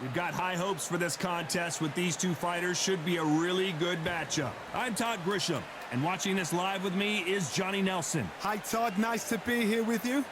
We've got high hopes for this contest with these two fighters. Should be a really good matchup. I'm Todd Grisham, and watching this live with me is Johnny Nelson. Hi, Todd. Nice to be here with you.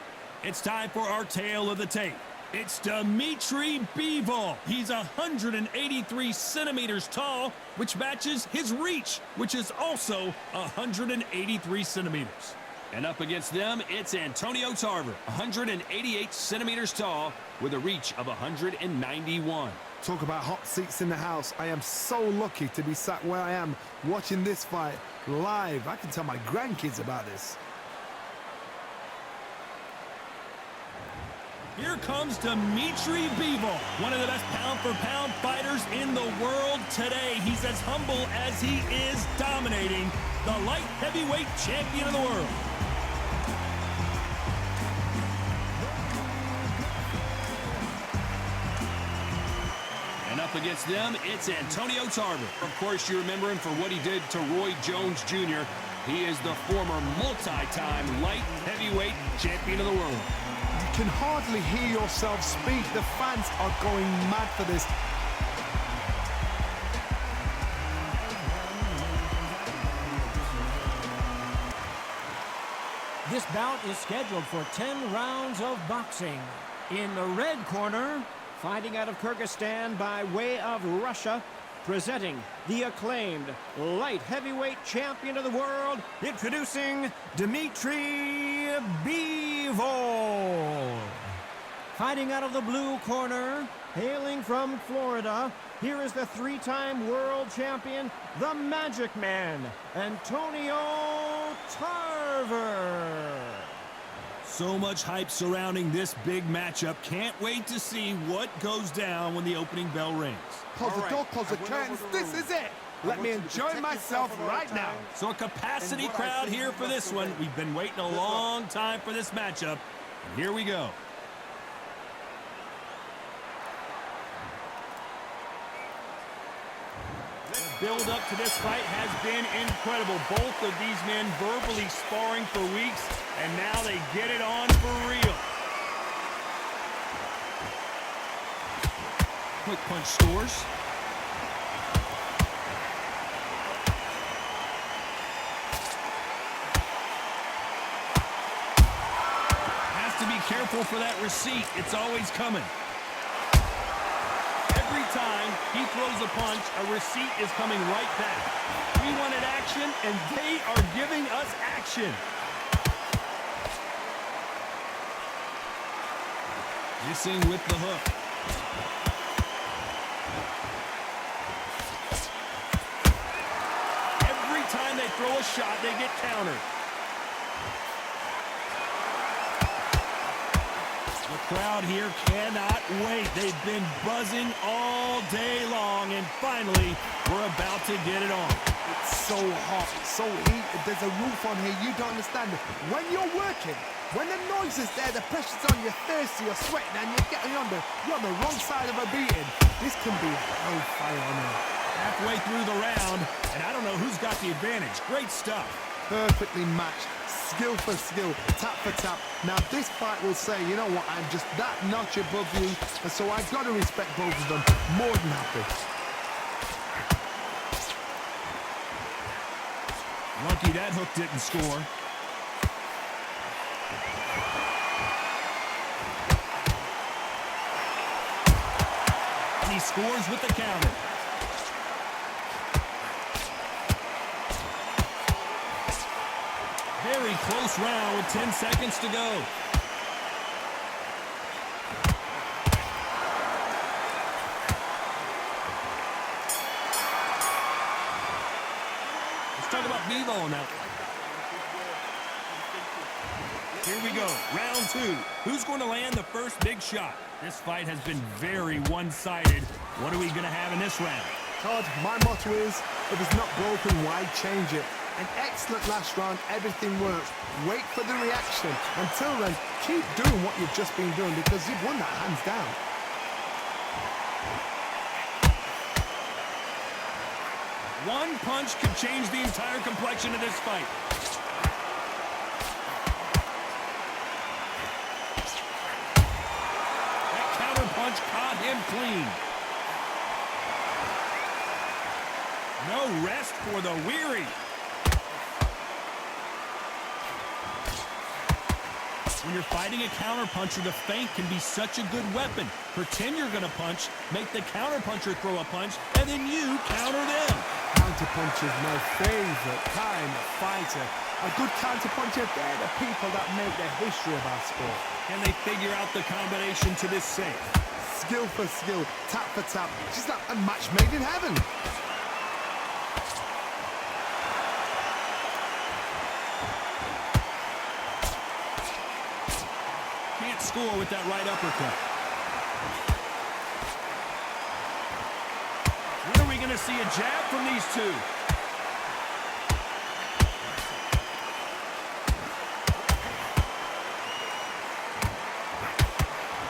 It's time for our tale of the tape. It's Dmitry Bivol. He's 183 centimeters tall, which matches his reach, which is also 183 centimeters. And up against them, it's Antonio Tarver, 188 centimeters tall, with a reach of 191. Talk about hot seats in the house. I am so lucky to be sat where I am watching this fight live. I can tell my grandkids about this. Here comes Dmitry Bivol, one of the best pound-for-pound fighters in the world today. He's as humble as he is dominating, the light heavyweight champion of the world. And up against them, it's Antonio Tarver. Of course, you remember him for what he did to Roy Jones Jr. He is the former multi-time light heavyweight champion of the world. You can hardly hear yourself speak. The fans are going mad for this. This bout is scheduled for 10 rounds of boxing. In the red corner, fighting out of Kyrgyzstan by way of Russia, presenting the acclaimed light heavyweight champion of the world, introducing Dmitry Bivol. Fighting out of the blue corner, hailing from Florida, here is the three-time world champion, the Magic Man, Antonio Tarver. So much hype surrounding this big matchup. Can't wait to see what goes down when the opening bell rings. Close the door, close the curtains. This is it. Let me enjoy myself right now. So a capacity crowd here for this one. We've been waiting a long time for this matchup. And here we go. The build up to this fight has been incredible. Both of these men verbally sparring for weeks, and now they get it on for real. Quick punch scores. Has to be careful for that receipt. It's always coming. Every time he throws a punch, a receipt is coming right back. We wanted action, and they are giving us action. Missing with the hook. Every time they throw a shot, they get countered. The crowd here cannot wait. They've been buzzing all day long, and finally, we're about to get it on. It's so hot, so heated. There's a roof on here. You don't understand it. When you're working, when the noise is there, the pressure's on, you're thirsty, you're sweating, and you're on the wrong side of a beating. This can be hellfire on here. Halfway through the round, and I don't know who's got the advantage. Great stuff. Perfectly matched. Skill for skill, tap for tap. Now this fight will say, you know what, I'm just that notch above you, and so I've got to respect both of them. More than happy. Lucky that hook didn't score. And he scores with the counter. Very close round with 10 seconds to go. Let's talk about Bivol now. Here we go, round two. Who's going to land the first big shot? This fight has been very one-sided. What are we going to have in this round? Todd, my motto is, if it's not broken, why change it? An excellent last round, everything works. Wait for the reaction. Until then, keep doing what you've just been doing because you've won that hands down. One punch could change the entire complexion of this fight. That counter punch caught him clean. No rest for the weary. When you're fighting a counterpuncher, the feint can be such a good weapon. Pretend you're going to punch, make the counterpuncher throw a punch, and then you counter them. Counterpuncher is my favorite kind of fighter. A good counterpuncher, they're the people that make the history of our sport. Can they figure out the combination to this save? Skill for skill, tap for tap. She's like a match made in heaven. Can't score with that right uppercut. When are we going to see a jab from these two?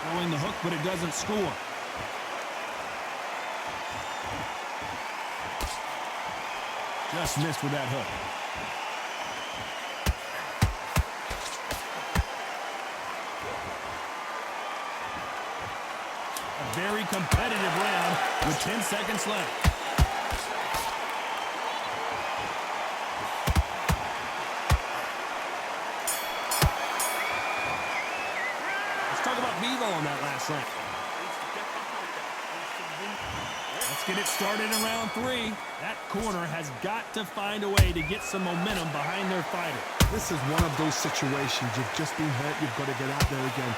Throwing the hook, but it doesn't score. Just missed with that hook. A very competitive round with 10 seconds left. Let's talk about Bivol on that last round. Let's get it started in round 3. That corner has got to find a way to get some momentum behind their fighter. This is one of those situations. You've just been hurt. You've got to get out there again.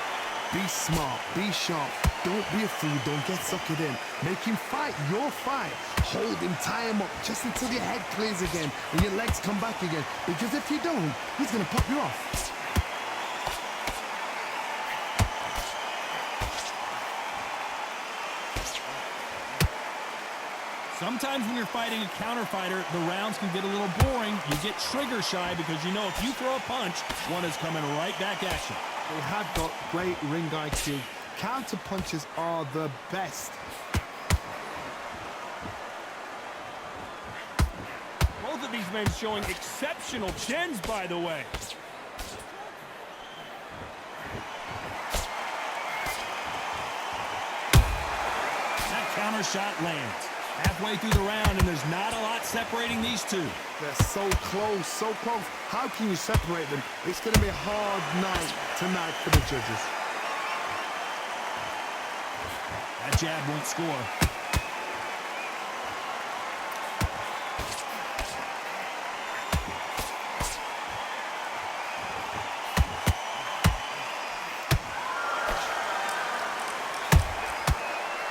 Be smart. Be sharp. Don't be a fool. Don't get suckered in. Make him fight your fight. Hold him. Tie him up just until your head clears again and your legs come back again. Because if you don't, he's going to pop you off. Sometimes when you're fighting a counter fighter, the rounds can get a little boring. You get trigger shy because you know if you throw a punch, one is coming right back at you. They have got great ring IQ. Counter punches are the best. Both of these men showing exceptional chins, by the way. That counter shot lands. Halfway through the round, and there's not a lot separating these two. They're so close, so close. How can you separate them? It's going to be a hard night tonight for the judges. That jab won't score.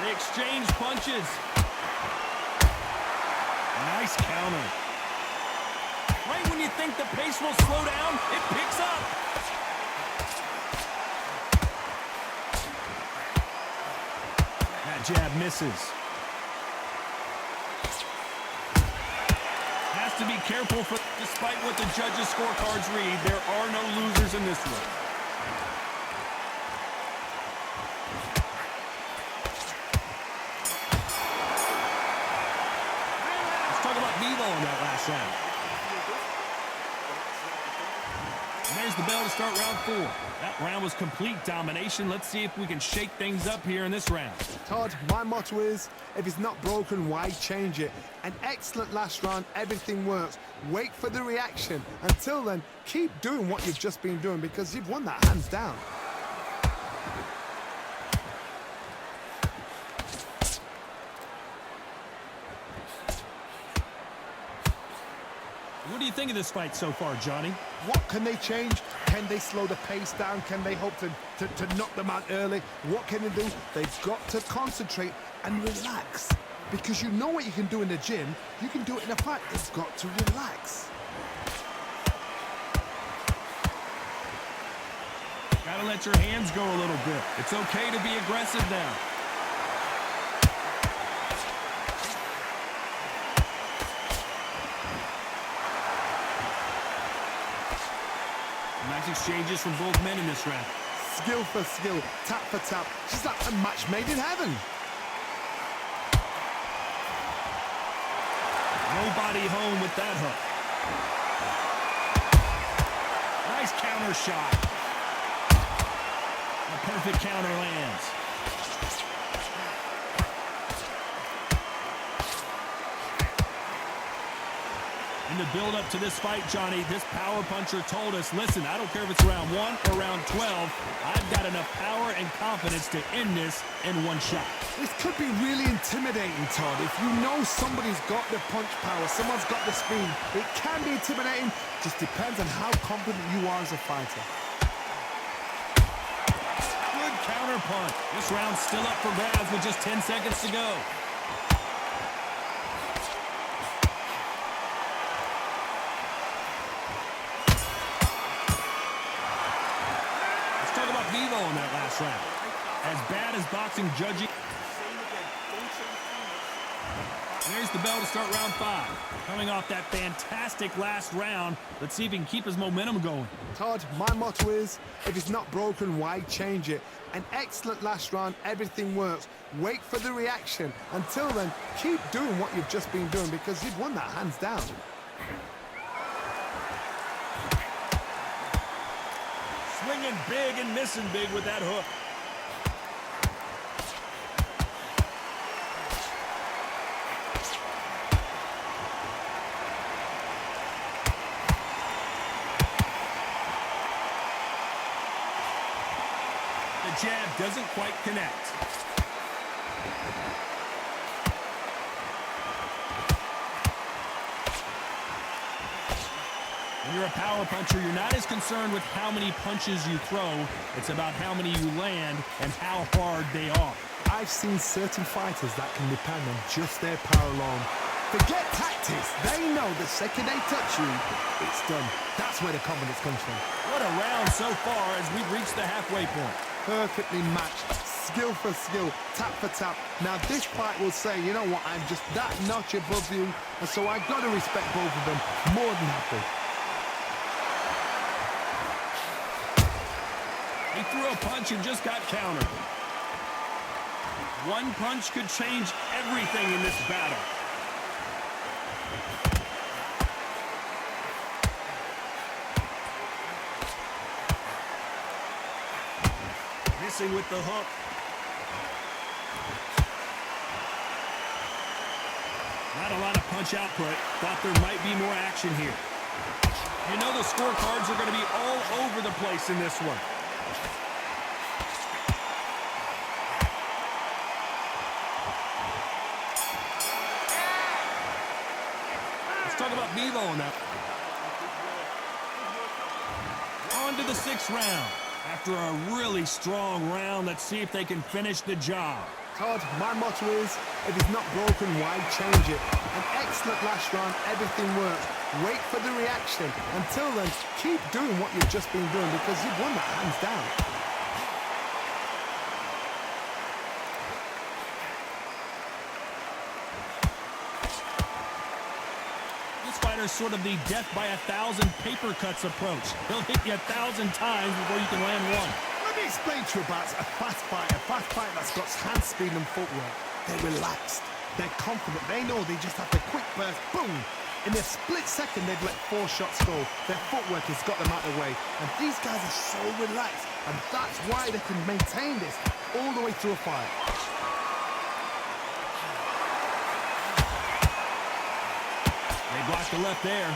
They exchange punches. Nice counter. Right when you think the pace will slow down, it picks up. That jab misses. Has to be careful for, despite what the judges' scorecards read, there are no losers in this one. Bivol in that last round. And there's the bell to start round 4. That round was complete domination. Let's see if we can shake things up here in this round. Todd, my motto is, if it's not broken, why change it? An excellent last round, everything works. Wait for the reaction. Until then, keep doing what you've just been doing because you've won that hands down. What do you think of this fight so far, Johnny? What can they change? Can they slow the pace down? Can they hope to knock them out early? What can they do? They've got to concentrate and relax. Because you know what you can do in the gym, you can do it in a fight. They've got to relax. Gotta let your hands go a little bit. It's okay to be aggressive now. Nice exchanges from both men in this round. Skill for skill, tap for tap. She's like a match made in heaven. Nobody home with that hook. Nice counter shot. A perfect counter lands. In the build-up to this fight, Johnny, this power puncher told us, listen, I don't care if it's round 1 or round 12, I've got enough power and confidence to end this in one shot. This could be really intimidating, Todd. If you know somebody's got the punch power, someone's got the speed, it can be intimidating. Just depends on how confident you are as a fighter. Good counter punch. This round's still up for grabs with just 10 seconds to go. Bivol in that last round. As bad as boxing judging. There's the bell to start round 5. Coming off that fantastic last round, let's see if he can keep his momentum going. Todd, my motto is, if it's not broken, why change it? An excellent last round, everything works. Wait for the reaction. Until then, keep doing what you've just been doing because you've won that hands down. Swinging big and missing big with that hook. The jab doesn't quite connect. When you're a power puncher, you're not as concerned with how many punches you throw. It's about how many you land and how hard they are. I've seen certain fighters that can depend on just their power alone. Forget tactics. They know the second they touch you, it's done. That's where the confidence comes from. What a round so far as we've reached the halfway point. Perfectly matched. Skill for skill, tap for tap. Now this fight will say, you know what, I'm just that notch above you, and so I've got to respect both of them more than happy. He threw a punch and just got countered. One punch could change everything in this battle. Missing with the hook. Not a lot of punch output. Thought there might be more action here. You know the scorecards are going to be all over the place in this one. Talk about Bivol on that. On to the 6th round. After a really strong round, let's see if they can finish the job. Todd, my motto is, if it's not broken, why change it? An excellent last round, everything works. Wait for the reaction. Until then, keep doing what you've just been doing because you've won that hands down. Sort of the death by 1,000 paper cuts approach. He'll hit you 1,000 times before you can land one. Let me explain to you about a fast fight that's got hand speed and footwork. They're relaxed, they're confident, they know they just have the quick burst, boom! In a split second, they've let 4 shots go. Their footwork has got them out of the way. And these guys are so relaxed, and that's why they can maintain this all the way through a fight. Blocked the left there.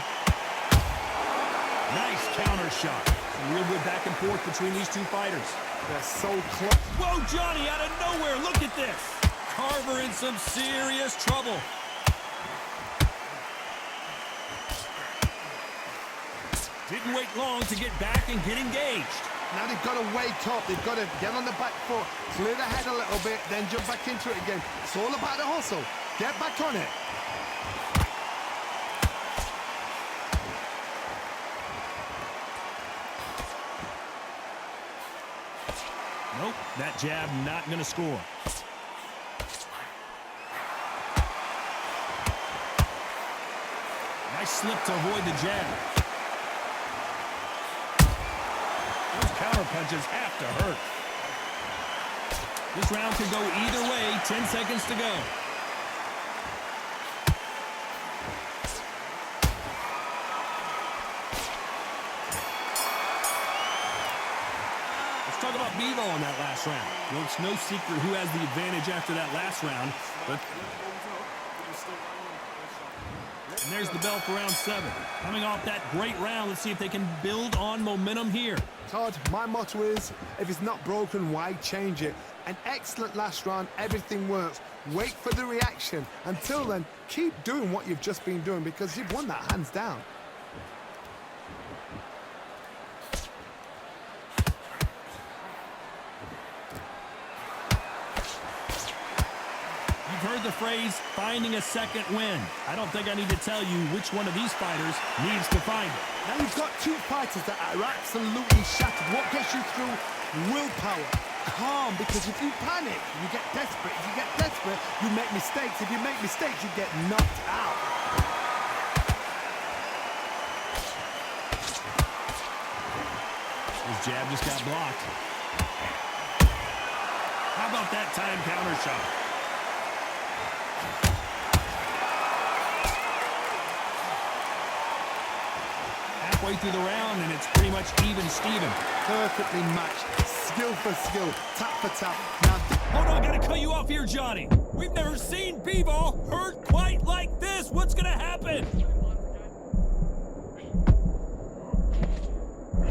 Nice counter shot. Some real good back and forth between these two fighters. They're so close. Whoa, Johnny, out of nowhere. Look at this. Tarver in some serious trouble. Didn't wait long to get back and get engaged. Now they've got to wake up. They've got to get on the back foot, clear the head a little bit, then jump back into it again. It's all about the hustle. Get back on it. Nope, that jab not going to score. Nice slip to avoid the jab. Those counter punches have to hurt. This round could go either way. 10 seconds to go. Talk about Bivol in that last round. Well, it's no secret who has the advantage after that last round, but And there's the bell for round 7. Coming off that great round, let's see if they can build on momentum here. Todd, my motto is, if it's not broken, why change it? An excellent last round, everything works. Wait for the reaction. Until then, keep doing what you've just been doing because you've won that hands down. You've heard the phrase, finding a second win. I don't think I need to tell you which one of these fighters needs to find it. Now you've got two fighters that are absolutely shattered. What gets you through? Willpower. Calm, because if you panic, you get desperate. If you get desperate, you make mistakes. If you make mistakes, you get knocked out. His jab just got blocked. How about that time counter shot? Halfway through the round, and it's pretty much even Steven. Perfectly matched. Skill for skill. Tap for tap. Now, Hold on, gotta cut you off here, Johnny. We've never seen Bivol hurt quite like this. What's gonna happen?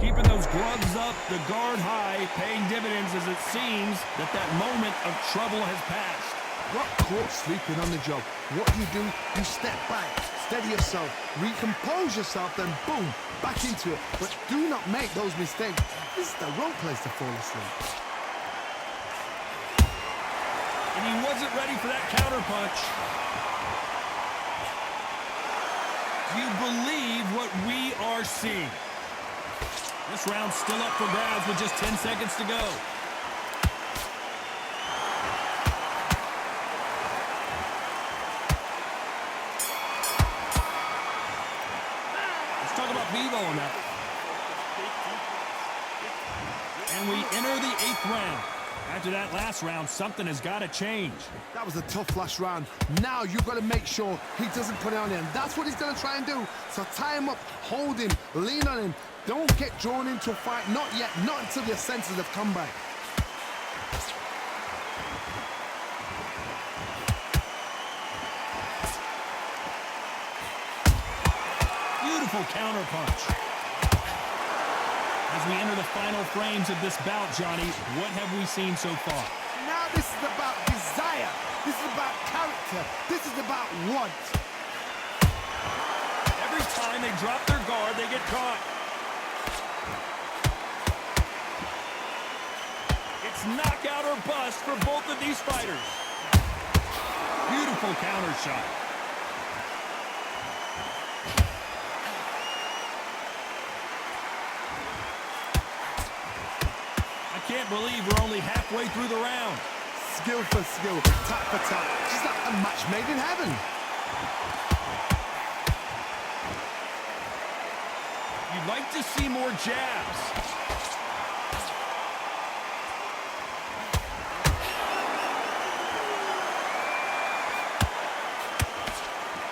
Keeping those gloves up, the guard high, paying dividends as it seems that moment of trouble has passed. got caught sleeping on the job. What do? You step back, steady yourself, recompose yourself, then boom, back into it. But do not make those mistakes. This is the wrong place to fall asleep. And he wasn't ready for that counter punch. Do you believe what we are seeing? This round's still up for grabs with just 10 seconds to go. Let's talk about Bivol on that. And we enter the 8th round. After that last round, something has got to change. That was a tough last round. Now you've got to make sure he doesn't put it on him. That's what he's going to try and do. So tie him up, hold him, lean on him. Don't get drawn into a fight. Not yet. Not until your senses have come back. Beautiful counter punch. As we enter the final frames of this bout, Johnny, what have we seen so far? Now this is about desire. This is about character. This is about want. Every time they drop their guard, they get caught. It's knockout or bust for both of these fighters. Beautiful counter shot. I can't believe we're only halfway through the round. Skill for skill, tap for tap. Just like a match made in heaven. You'd like to see more jabs.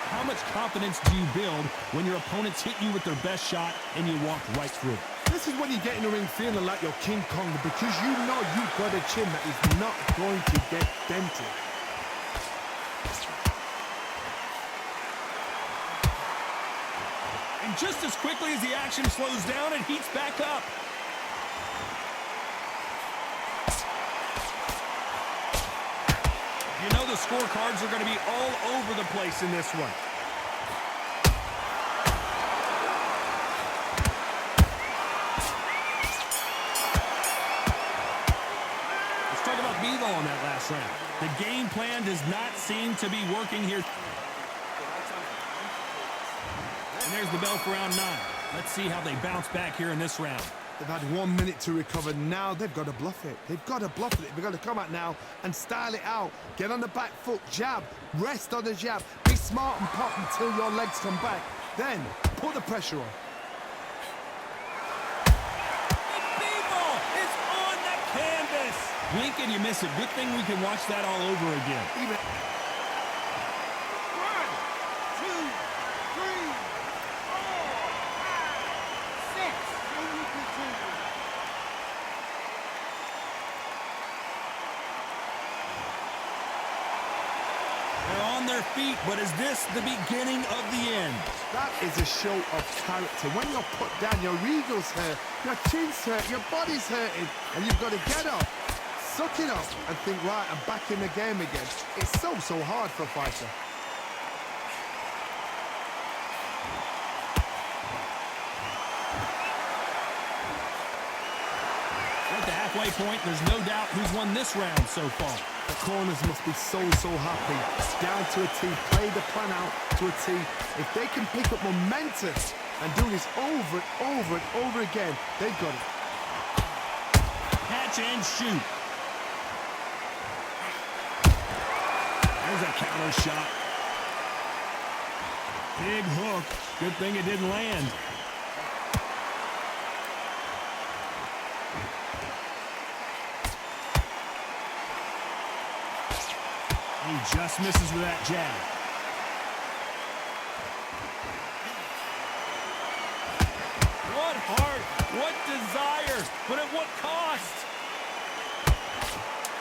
How much confidence do you build when your opponents hit you with their best shot and you walk right through it? This is when you get in the ring feeling like you're King Kong because you know you've got a chin that is not going to get dented. And just as quickly as the action slows down, it heats back up. You know the scorecards are going to be all over the place in this one. Let's talk about Bivol on that last round. The game plan does not seem to be working here. And there's the bell for round 9. Let's see how they bounce back here in this round. They've had 1 minute to recover. Now they've got to bluff it. They've got to bluff it. They've got to come out now and style it out. Get on the back foot, jab, rest on the jab. Be smart and pop until your legs come back. Then put the pressure on. Bivol is on the canvas. Blink and you miss it. Good thing we can watch that all over again. Even. their feet, but is this the beginning of the end? That is a show of character. When you're put down, your ego's hurt, your chin's hurt, your body's hurting, and you've got to get up, suck it up, and think, right, I'm back in the game again. It's so hard for a fighter. At the halfway point, there's no doubt who's won this round so far. The corners must be so happy. Down to a T, play the plan out to a T. If they can pick up momentum and do this over and over and over again, they've got it. Catch and shoot. There's a counter shot. Big hook. Good thing it didn't land. He just misses with that jab. What heart, what desire, but at what cost?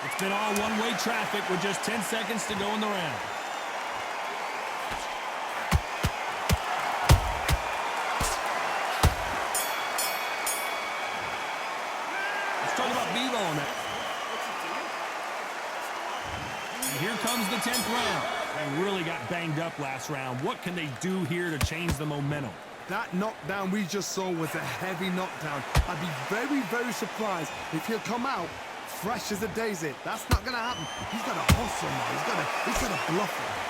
It's been all one-way traffic with just 10 seconds to go in the round. Let's talk about Bivol on that. Here comes the 10th round. They really got banged up last round. What can they do here to change the momentum? That knockdown we just saw was a heavy knockdown. I'd be very surprised if he'll come out fresh as a daisy. That's not going to happen. He's got to hustle now. He's got to bluff it.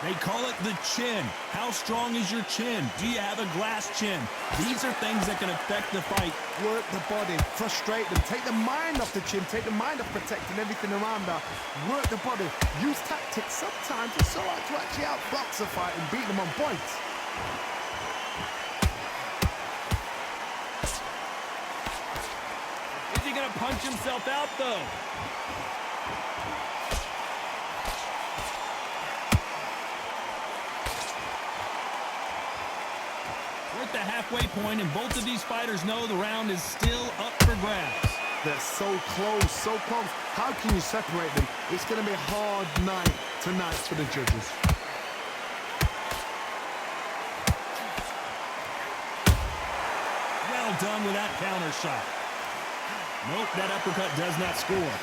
They call it the chin. How strong is your chin? Do you have a glass chin? These are things that can affect the fight. Work the body, frustrate them, take the mind off the chin, take the mind off protecting everything around that. Work the body, use tactics sometimes it's so hard to actually outbox a fight and beat them on points. Is he gonna punch himself out though? At the halfway point, and both of these fighters know the round is still up for grabs. They're so close, so close. How can you separate them? It's going to be a hard night tonight for the judges. Well done with that counter shot. Nope, that uppercut does not score.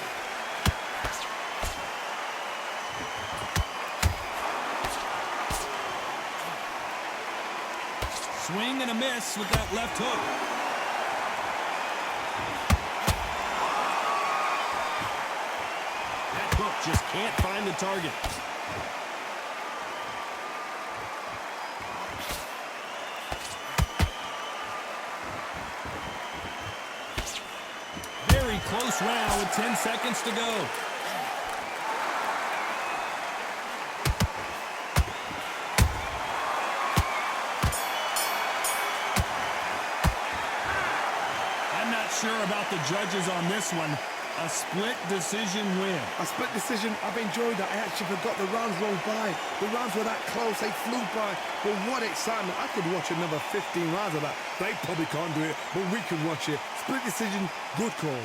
Swing and a miss with that left hook. That hook just can't find the target. Very close round with 10 seconds to go. Sure about the judges on this one. A split decision win. A split decision, I've enjoyed that. I actually forgot the rounds rolled by. The rounds were that close, they flew by. But what excitement. I could watch another 15 rounds of that. They probably can't do it, but we can watch it. Split decision, good call.